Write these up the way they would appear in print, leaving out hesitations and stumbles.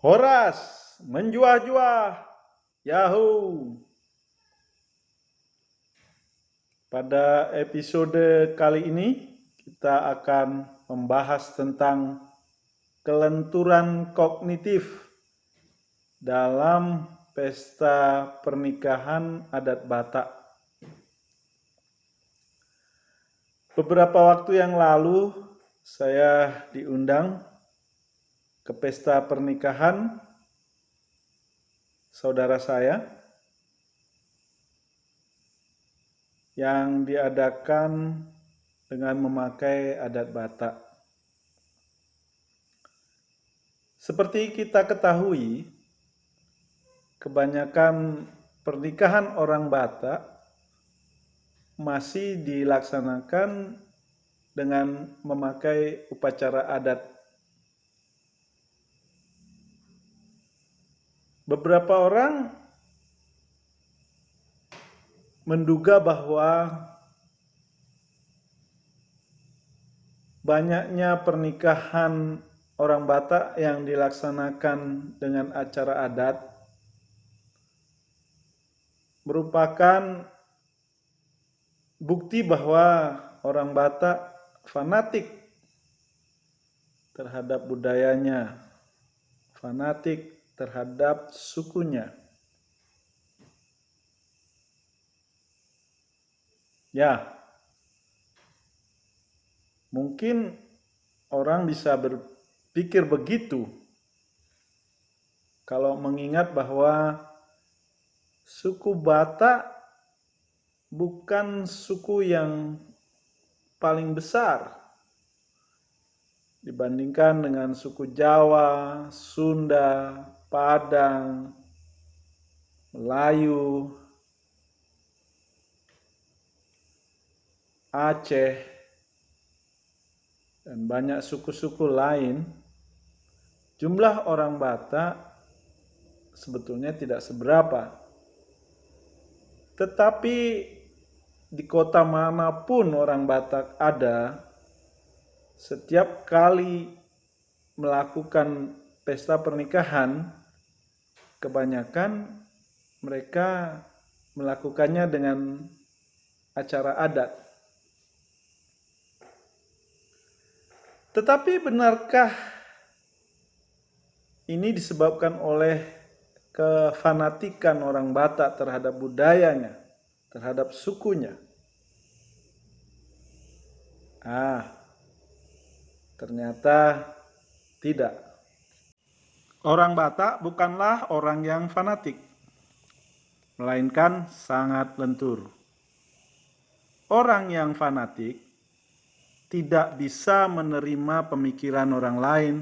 Horas menjuah-juah. Yahoo! Pada episode kali ini kita akan membahas tentang kelenturan kognitif dalam pesta pernikahan adat Batak. Beberapa waktu yang lalu saya diundang ke pesta pernikahan saudara saya yang diadakan dengan memakai adat Batak. Seperti kita ketahui, kebanyakan pernikahan orang Batak masih dilaksanakan dengan memakai upacara adat. Beberapa orang menduga bahwa banyaknya pernikahan orang Batak yang dilaksanakan dengan acara adat merupakan bukti bahwa orang Batak fanatik terhadap budayanya, fanatik terhadap sukunya. Ya, mungkin orang bisa berpikir begitu kalau mengingat bahwa suku Batak bukan suku yang paling besar dibandingkan dengan suku Jawa, Sunda, Padang, Melayu, Aceh, dan banyak suku-suku lain. Jumlah orang Batak sebetulnya tidak seberapa. Tetapi di kota manapun orang Batak ada, setiap kali melakukan pesta pernikahan, kebanyakan mereka melakukannya dengan acara adat. Tetapi benarkah ini disebabkan oleh kefanatikan orang Batak terhadap budayanya, terhadap sukunya? Ternyata tidak. Orang Batak bukanlah orang yang fanatik, melainkan sangat lentur. Orang yang fanatik tidak bisa menerima pemikiran orang lain,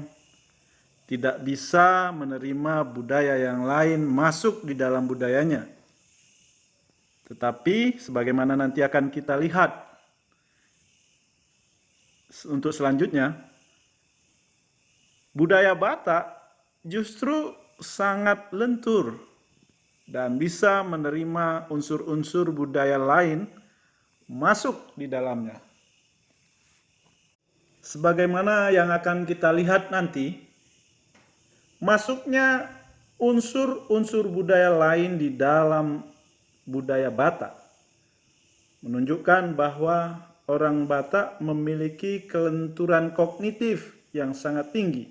tidak bisa menerima budaya yang lain masuk di dalam budayanya. Tetapi sebagaimana nanti akan kita lihat untuk selanjutnya, budaya Batak justru sangat lentur dan bisa menerima unsur-unsur budaya lain masuk di dalamnya. Sebagaimana yang akan kita lihat nanti, masuknya unsur-unsur budaya lain di dalam budaya Batak menunjukkan bahwa orang Batak memiliki kelenturan kognitif yang sangat tinggi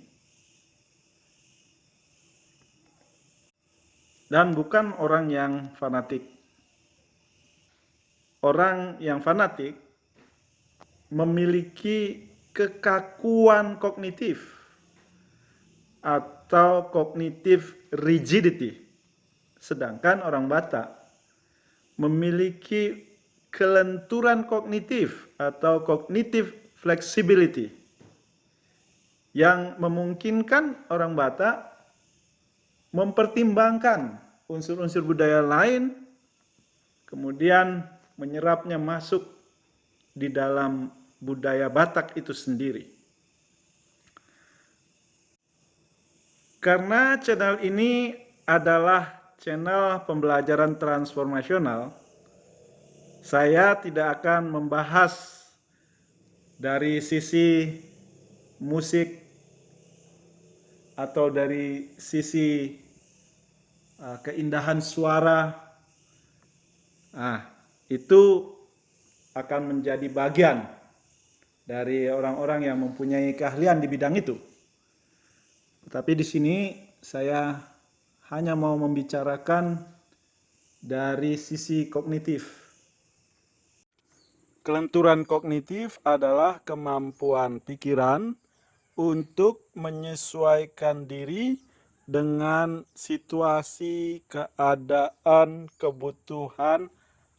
dan bukan orang yang fanatik. Orang yang fanatik memiliki kekakuan kognitif atau cognitive rigidity, sedangkan orang Batak memiliki kelenturan kognitif atau cognitive flexibility yang memungkinkan orang Batak mempertimbangkan unsur-unsur budaya lain, kemudian menyerapnya masuk di dalam budaya Batak itu sendiri. Karena channel ini adalah channel pembelajaran transformasional, saya tidak akan membahas dari sisi musik, atau dari sisi keindahan suara, itu akan menjadi bagian dari orang-orang yang mempunyai keahlian di bidang itu. Tetapi di sini saya hanya mau membicarakan dari sisi kognitif. Kelenturan kognitif adalah kemampuan pikiran untuk menyesuaikan diri dengan situasi, keadaan, kebutuhan,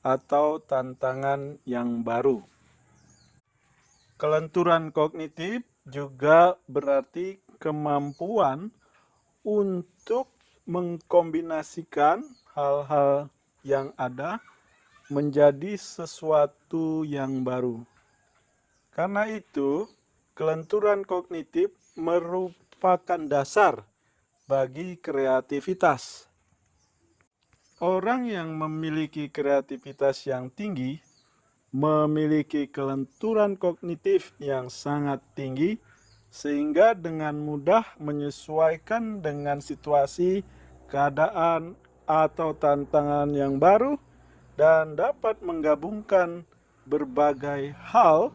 atau tantangan yang baru. Kelenturan kognitif juga berarti kemampuan untuk mengkombinasikan hal-hal yang ada menjadi sesuatu yang baru. Karena itu, kelenturan kognitif merupakan dasar bagi kreativitas. Orang yang memiliki kreativitas yang tinggi memiliki kelenturan kognitif yang sangat tinggi, sehingga dengan mudah menyesuaikan dengan situasi, keadaan, atau tantangan yang baru, dan dapat menggabungkan berbagai hal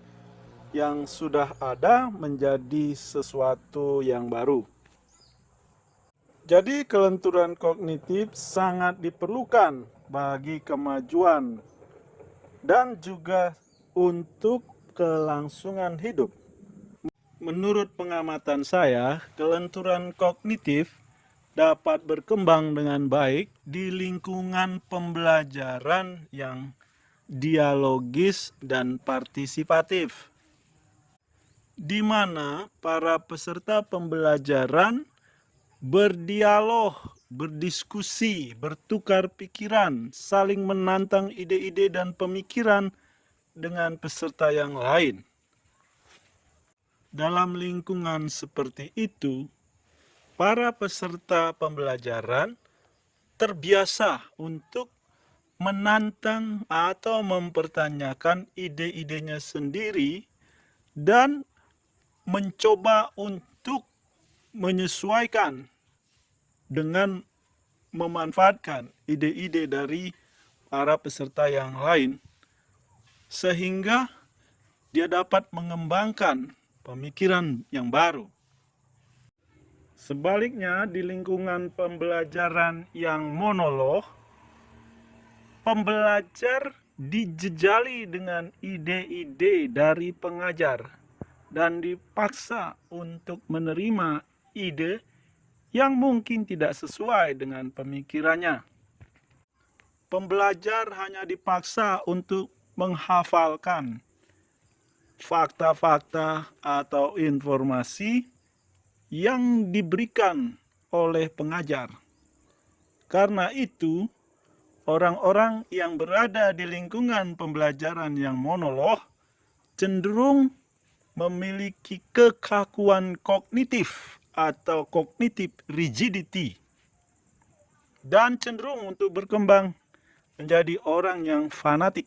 yang sudah ada menjadi sesuatu yang baru. Jadi kelenturan kognitif sangat diperlukan bagi kemajuan dan juga untuk kelangsungan hidup. Menurut pengamatan saya, kelenturan kognitif dapat berkembang dengan baik di lingkungan pembelajaran yang dialogis dan partisipatif, di mana para peserta pembelajaran berdialog, berdiskusi, bertukar pikiran, saling menantang ide-ide dan pemikiran dengan peserta yang lain. Dalam lingkungan seperti itu, para peserta pembelajaran terbiasa untuk menantang atau mempertanyakan ide-idenya sendiri dan mencoba untuk menyesuaikan dengan memanfaatkan ide-ide dari para peserta yang lain, sehingga dia dapat mengembangkan pemikiran yang baru. Sebaliknya, di lingkungan pembelajaran yang monolog, pembelajar dijejali dengan ide-ide dari pengajar dan dipaksa untuk menerima ide yang mungkin tidak sesuai dengan pemikirannya. Pembelajar hanya dipaksa untuk menghafalkan fakta-fakta atau informasi yang diberikan oleh pengajar. Karena itu, orang-orang yang berada di lingkungan pembelajaran yang monolog cenderung memiliki kekakuan kognitif atau cognitive rigidity, dan cenderung untuk berkembang menjadi orang yang fanatik.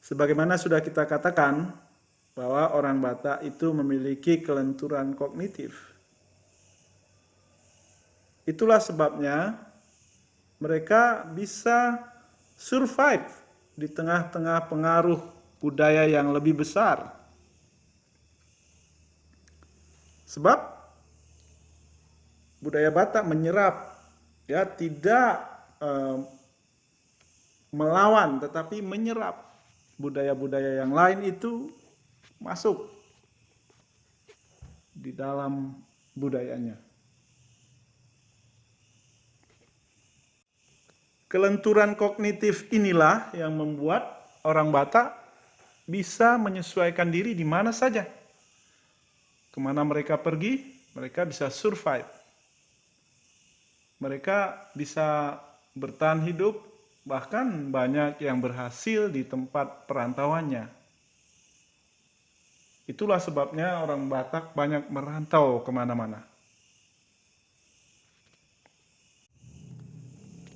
Sebagaimana sudah kita katakan, bahwa orang Batak itu memiliki kelenturan kognitif. Itulah sebabnya mereka bisa survive di tengah-tengah pengaruh budaya yang lebih besar. Sebab budaya Batak menyerap, ya, tidak melawan, tetapi menyerap budaya-budaya yang lain itu masuk di dalam budayanya. Kelenturan kognitif inilah yang membuat orang Batak bisa menyesuaikan diri di mana saja. Kemana mereka pergi, mereka bisa survive. Mereka bisa bertahan hidup, bahkan banyak yang berhasil di tempat perantauannya. Itulah sebabnya orang Batak banyak merantau kemana-mana.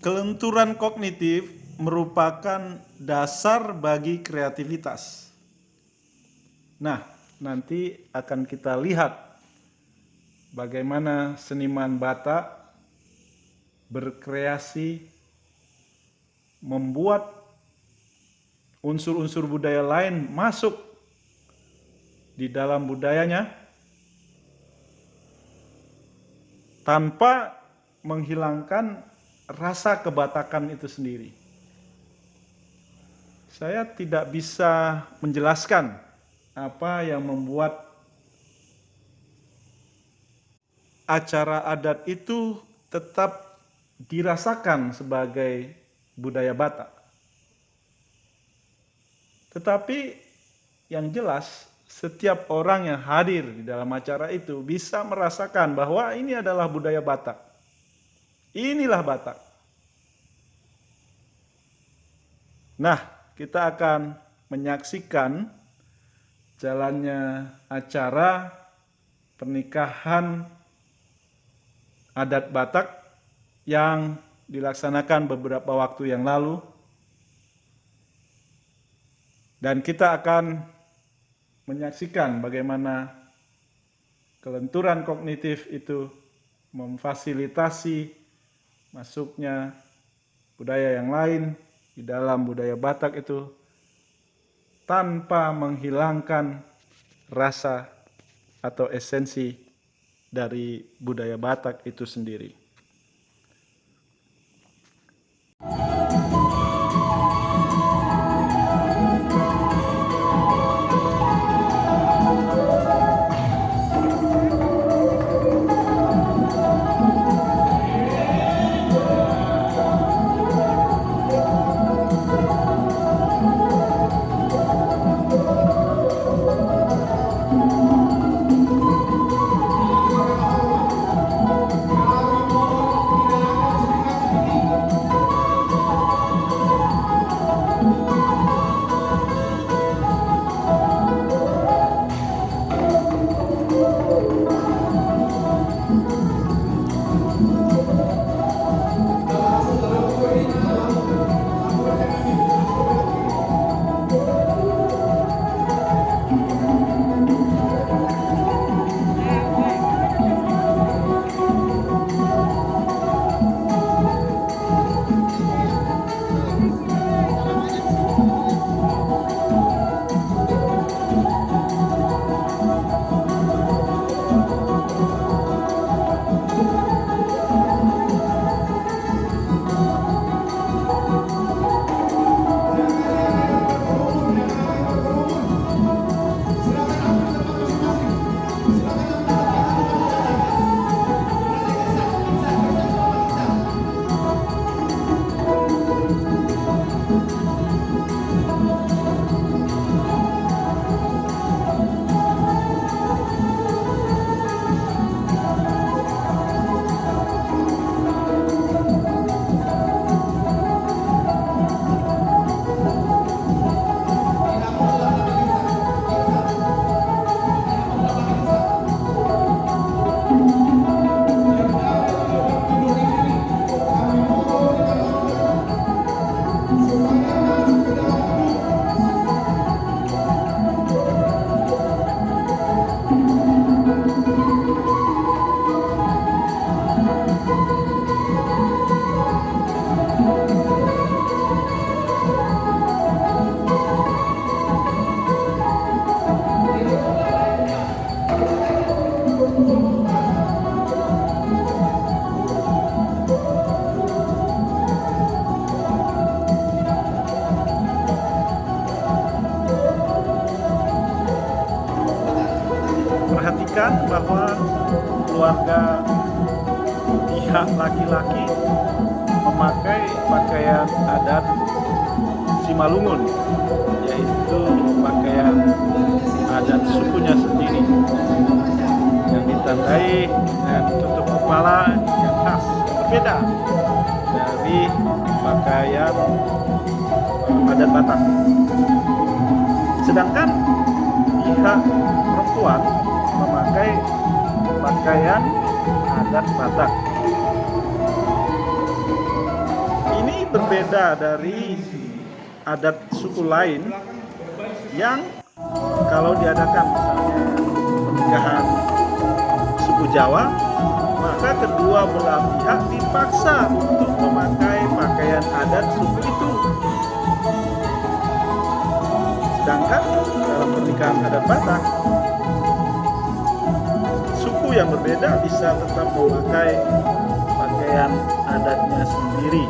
Kelenturan kognitif merupakan dasar bagi kreativitas. Nah, nanti akan kita lihat bagaimana seniman Batak berkreasi membuat unsur-unsur budaya lain masuk di dalam budayanya tanpa menghilangkan rasa kebatakan itu sendiri. Saya tidak bisa menjelaskan apa yang membuat acara adat itu tetap dirasakan sebagai budaya Batak. Tetapi yang jelas, setiap orang yang hadir di dalam acara itu bisa merasakan bahwa ini adalah budaya Batak. Inilah Batak. Nah, kita akan menyaksikan jalannya acara pernikahan adat Batak yang dilaksanakan beberapa waktu yang lalu. Dan kita akan menyaksikan bagaimana kelenturan kognitif itu memfasilitasi masuknya budaya yang lain di dalam budaya Batak itu tanpa menghilangkan rasa atau esensi dari budaya Batak itu sendiri. Perhatikan bahwa keluarga pihak laki-laki memakai pakaian adat Simalungun, yaitu pakaian adat sukunya sendiri yang ditandai dengan tutup kepala yang khas, berbeda dari pakaian adat Batak. Sedangkan pihak perempuan memakai pakaian adat Batak. Ini berbeda dari adat suku lain yang kalau diadakan misalnya pernikahan suku suku Jawa, maka kedua belah pihak dipaksa untuk memakai pakaian adat suku itu. Sedangkan dalam pernikahan adat Batak, suku yang berbeda bisa tetap memakai pakaian adatnya sendiri.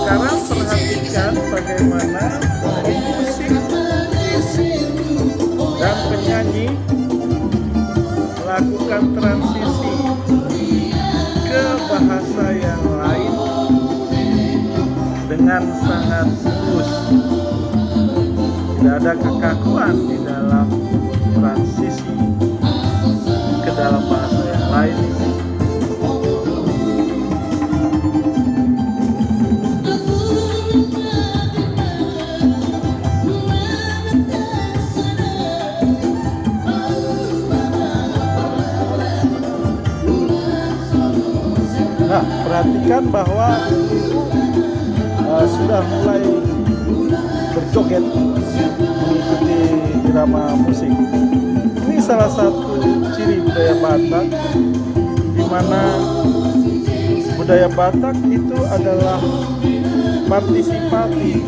Sekarang perhatikan bagaimana musik dan penyanyi melakukan transisi ke bahasa yang lain dengan sangat mulus. Tidak ada kekakuan di dalam transisi ke dalam bahasa yang lain. Nah, perhatikan bahwa sudah mulai berjoget mengikuti irama musik. Ini salah satu ciri budaya Batak, di mana budaya Batak itu adalah partisipatif.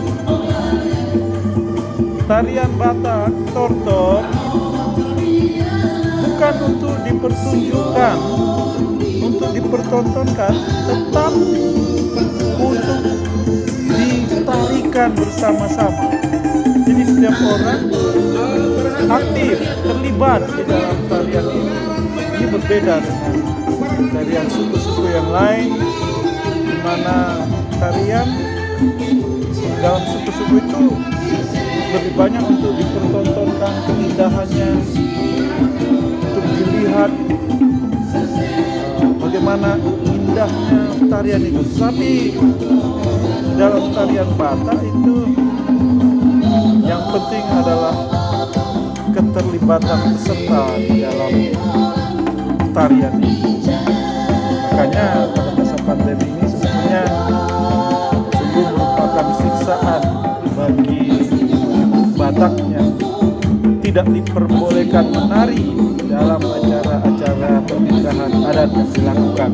Tarian Batak, tortor, bukan untuk dipertunjukkan, untuk dipertontonkan, tetapi untuk ditarikan bersama-sama. Jadi setiap orang aktif, terlibat di dalam tarian ini. Ini berbeda dengan tarian suku-suku yang lain, di mana tarian dalam suku-suku itu lebih banyak untuk dipertontonkan keindahannya, untuk dilihat bagaimana indahnya tarian itu. Tapi dalam tarian Batak itu yang penting adalah keterlibatan peserta di dalam tarian itu. Makanya pada masa pandemi ini sebetulnya sungguh merupakan siksaan bagi Bataknya tidak diperbolehkan menari dalam acara-acara pernikahan adat yang dilakukan.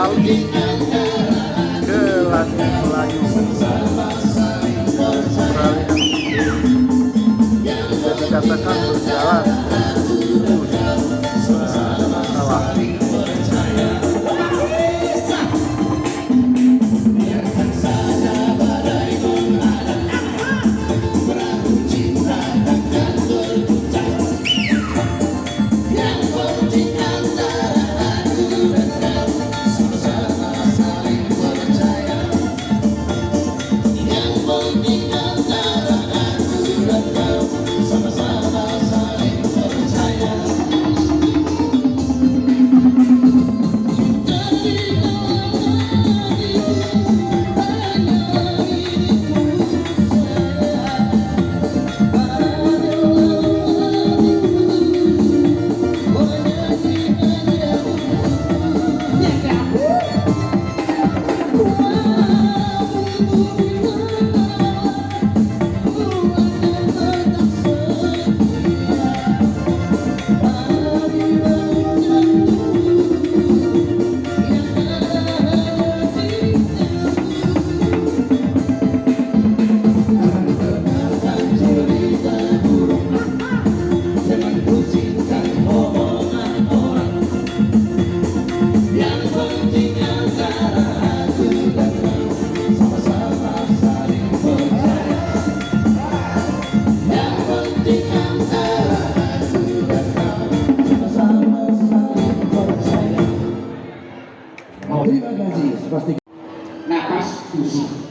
beralih ke Latin Melayu. Peralihan ini bisa dikatakan berjalan terus, ada masalah. Terima kasih. Napas usul.